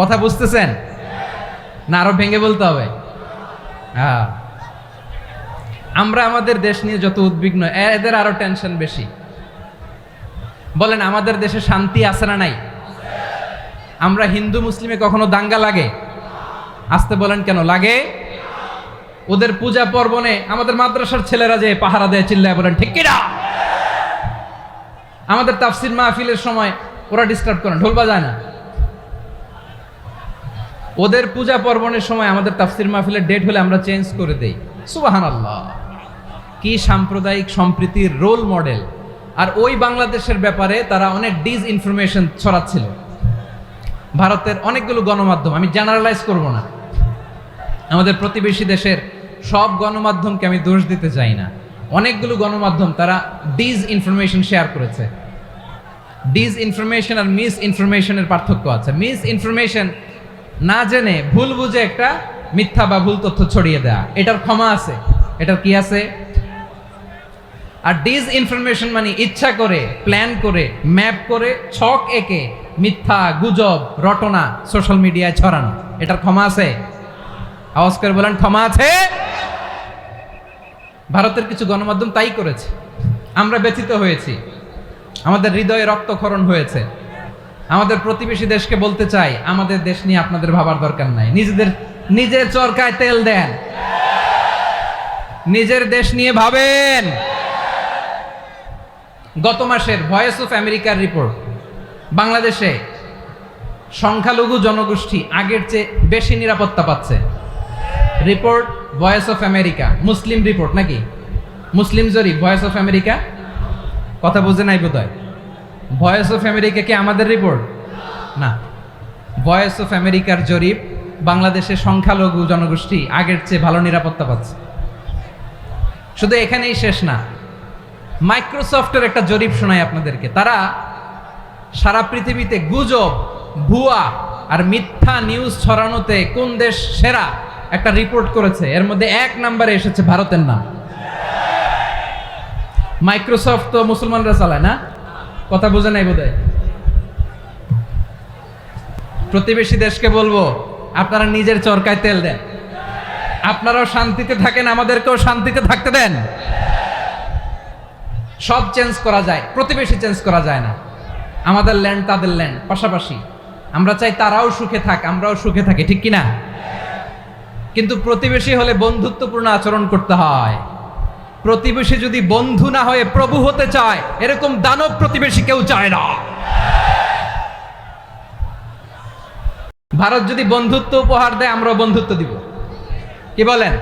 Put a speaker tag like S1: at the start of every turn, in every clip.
S1: কথা বুঝতেছেন না আরো ভেঙে বলতে হবে? হ্যাঁ, আমরা আমাদের দেশ নিয়ে যত উদ্বিগ্ন, এদের আরো টেনশন বেশি। বলেন আমাদের দেশে শান্তি আছে না নাই? আমরা হিন্দু মুসলিমে কখনো দাঙ্গা লাগে? আসতে বলেন কেন লাগে? ওদের পূজা পার্বণে আমাদের মাদ্রাসার ছেলেরা যে পাহারা দেয়, চিল্লায় বলেন ঠিক কিনা? আমাদের তাফসির মাহফিলের সময় ওরা ডিস্টার্ব করেন, ঢোল বাজায় না। ওদের পূজা পার্বণের সময় আমাদের তাফসির মাহফিলের ডেট হলে আমরা চেঞ্জ করে দেই। সুবহানাল্লাহ, কি সাম্প্রদায়িক সম্প্রীতির রোল মডেল। আর ওই বাংলাদেশের ব্যাপারে তারা অনেক ডিসইনফরমেশন ছড়াচ্ছিল। ভারতের অনেকগুলো গণমাধ্যম, আমি জেনারেলাইজ করব না, আমাদের প্রতিবেশী দেশের সব গণমাধ্যমকে আমি দোষ দিতে চাই না, অনেকগুলো গণমাধ্যম তারা ডিসইনফরমেশন শেয়ার করেছে। ডিসইনফরমেশন আর মিস ইনফরমেশনের পার্থক্য আছে। মিস ইনফরমেশন না জেনে ভুল বুঝে একটা মিথ্যা বা ভুল তথ্য ছড়িয়ে দেয়া, এটার ক্ষমা আছে, এটার কি আছে? আর ডিসইনফরমেশন মানে ইচ্ছা করে, প্ল্যান করে, ম্যাপ করে, ছক এঁকে মিথ্যা, গুজব, রটনা সোশ্যাল মিডিয়ায় ছড়ানো, এটার ক্ষমা আছে? আওয়াজ করে বলেন ক্ষমা আছে? ভারতের কিছু গণমাধ্যম তাই করেছে, আমরা ব্যথিত হয়েছি, আমাদের হৃদয়ে রক্তক্ষরণ হয়েছে। আমাদের প্রতিবেশী দেশকে বলতে চাই, আমাদের দেশ নিয়ে আপনাদের ভাবার দরকার নাই, নিজের চরকায় তেল দেন, নিজের দেশ নিয়ে ভাবেন। গত মাসের ভয়েস অফ আমেরিকার রিপোর্ট, বাংলাদেশে সংখ্যালঘু জনগোষ্ঠী আগের চেয়ে বেশি নিরাপত্তা পাচ্ছে। Report voice of America, Muslim report নাকি? মুসলিম জরিপ, ভয়েস অফ আমেরিকা। কথা বুঝে নাই বোধহয়। ভয়েস অফ আমেরিকা কি আমাদের রিপোর্ট না? ভয়েস অফ আমেরিকার জরিপ, বাংলাদেশের সংখ্যালঘু জনগোষ্ঠী আগের চেয়ে ভালো নিরাপত্তা পাচ্ছে। শুধু এখানেই শেষ না, মাইক্রোসফটের একটা জরিপ শোনাই আপনাদেরকে। তারা সারা পৃথিবীতে গুজব, ভুয়া আর মিথ্যা নিউজ ছড়ানোতে কোন দেশ সেরা একটা রিপোর্ট করেছে। এর মধ্যে 1 নম্বরে এসেছে ভারতের নাম। মাইক্রোসফট তো মুসলমানরা চালায় না? কথা বোঝে নাই বোধহয়। প্রতিবেশী দেশকে বলবো, আপনারা নিজের চরকায় তেল দেন, আপনারাও শান্তিতে থাকেন, আমাদেরকেও শান্তিতে থাকতে দেন। সব চেঞ্জ করা যায়, প্রতিবেশী চেঞ্জ করা যায় না। আমাদের ল্যান্ড তাদের ল্যান্ড, পাশাপাশি। আমরা চাই তারাও সুখে থাক, আমরাও সুখে থাকি, ঠিক কিনা? কিন্তু প্রতিবেশী হলে বন্ধুত্বপূর্ণ আচরণ করতে হয়। প্রতিবেশী যদি বন্ধু না হয়ে প্রভু হতে চায়, এরকম দানব প্রতিবেশী কেউ চায় না। ভারত যদি বন্ধুত্ব উপহার দেয়, আমরাও বন্ধুত্ব দিব, কি বলেন?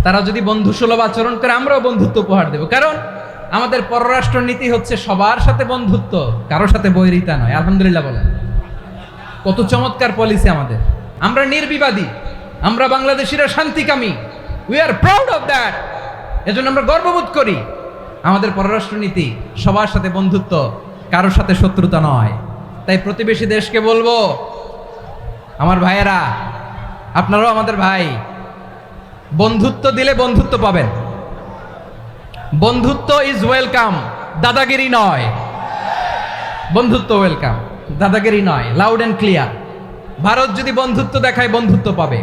S1: তারা যদি বন্ধু সুলভ আচরণ করে, আমরাও বন্ধুত্ব উপহার দেব। কারণ আমাদের পররাষ্ট্র নীতি হচ্ছে সবার সাথে বন্ধুত্ব, কারোর সাথে বৈরিতা নয়। আলহামদুলিল্লাহ বলেন, কত চমৎকার পলিসি আমাদের। আমরা নির্বিবাদী, আমরা বাংলাদেশিরা শান্তিকামী, we are proud of that. এজন্য আমরা গর্ববোধ করি। আমাদের পররাষ্ট্র নীতি সবার সাথে বন্ধুত্ব, কারোর সাথে শত্রুতা নয়। তাই প্রতিবেশী দেশকে বলবো, আমার ভাইয়েরা, আপনারাও আমাদের ভাই, বন্ধুত্ব দিলে বন্ধুত্ব পাবেন। বন্ধুত্ব ইজ ওয়েলকাম, দাদাগিরি নয়। বন্ধুত্ব ওয়েলকাম, দাদাগিরি নয়, লাউড এন্ড ক্লিয়ার। ভারত যদি বন্ধুত্ব দেখায়, বন্ধুত্ব পাবে।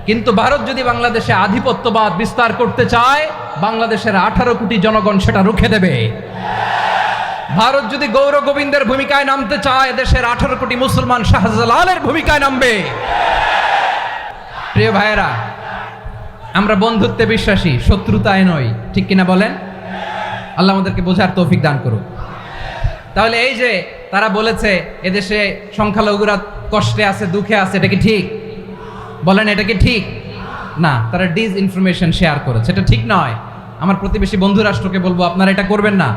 S1: কিন্তু ভারত যদি বাংলাদেশে আধিপত্যবাদ বিস্তার করতে চায়, বাংলাদেশের 18 কোটি জনগণ সেটা রুখে দেবে। ভারত যদি গৌর গোবিন্দের ভূমিকায় নামতে চায়, দেশের 18 কোটি মুসলমান শাহজালালের ভূমিকায় নামবে। প্রিয় ভাইয়েরা, আমরা বন্ধুত্বে বিশ্বাসী, শত্রুতায় নই, ঠিক কিনা বলেন? আল্লাহ আমাদেরকে বোঝার তৌফিক দান করুক। তাহলে এই যে তারা বলেছে এদেশে সংখ্যালঘুরা কষ্টে আছে, দুঃখে আছে, এটা কি ঠিক? বলেন এটা কি ঠিক? না, তারা ডিসইনফরমেশন শেয়ার করেছে, এটা ঠিক নয়। আমার প্রতিবেশী বন্ধু রাষ্ট্রকে বলবো, আপনারা এটা করবেন না,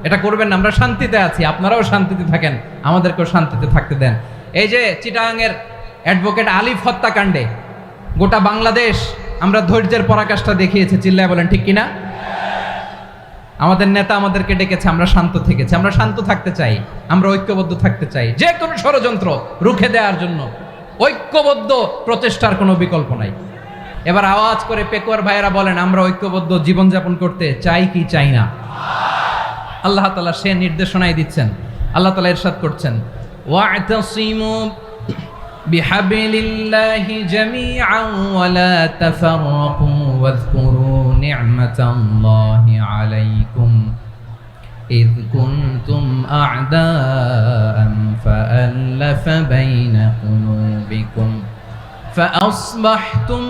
S1: এটা করবেন না। আমরা শান্তিতে আছি, আপনারাও শান্তিতে থাকেন, আমাদেরকেও শান্তিতে থাকতে দেন। এই যে চিটাগাংয়ের অ্যাডভোকেট আলিফ হত্যাকাণ্ডে গোটা বাংলাদেশ আমরা ধৈর্যের পরাকাষ্ঠা দেখিয়েছে, চিল্লায় বলেন ঠিক কিনা? আমাদের নেতা আমাদেরকে ডেকেছে, আমরা শান্ত থেকেছি। আমরা শান্ত থাকতে চাই, আমরা ঐক্যবদ্ধ থাকতে চাই। যে কোনো ষড়যন্ত্র রুখে দেওয়ার জন্য ঐক্যবদ্ধ প্রচেষ্টার কোনো বিকল্প নাই। এবার আওয়াজ করে পেকুয়ার ভাইয়েরা বলেন, আমরা ঐক্যবদ্ধ জীবনযাপন করতে চাই কি চাই না? আল্লাহ তাআলা সে নির্দেশনাই দিচ্ছেন। আল্লাহ তাআলা ইরশাদ করছেন, ওয়া'তাসিমু বিহাবিলিল্লাহি জামিআন ওয়া লা তাফাররাকু ওয়াযকুরু নি'মাতাল্লাহি আলাইকুম إذ كنتم أعداء فألف بين قلوبكم فأصبحتم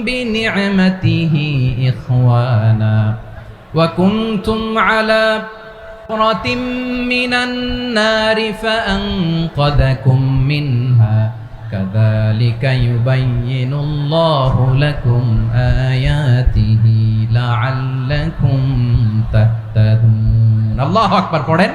S1: بنعمته إخوانا وكنتم على حفرة من النار فأنقذكم منها كذلك يبين الله لكم آياته لعلكم تهتدون الله أكبر পড়েন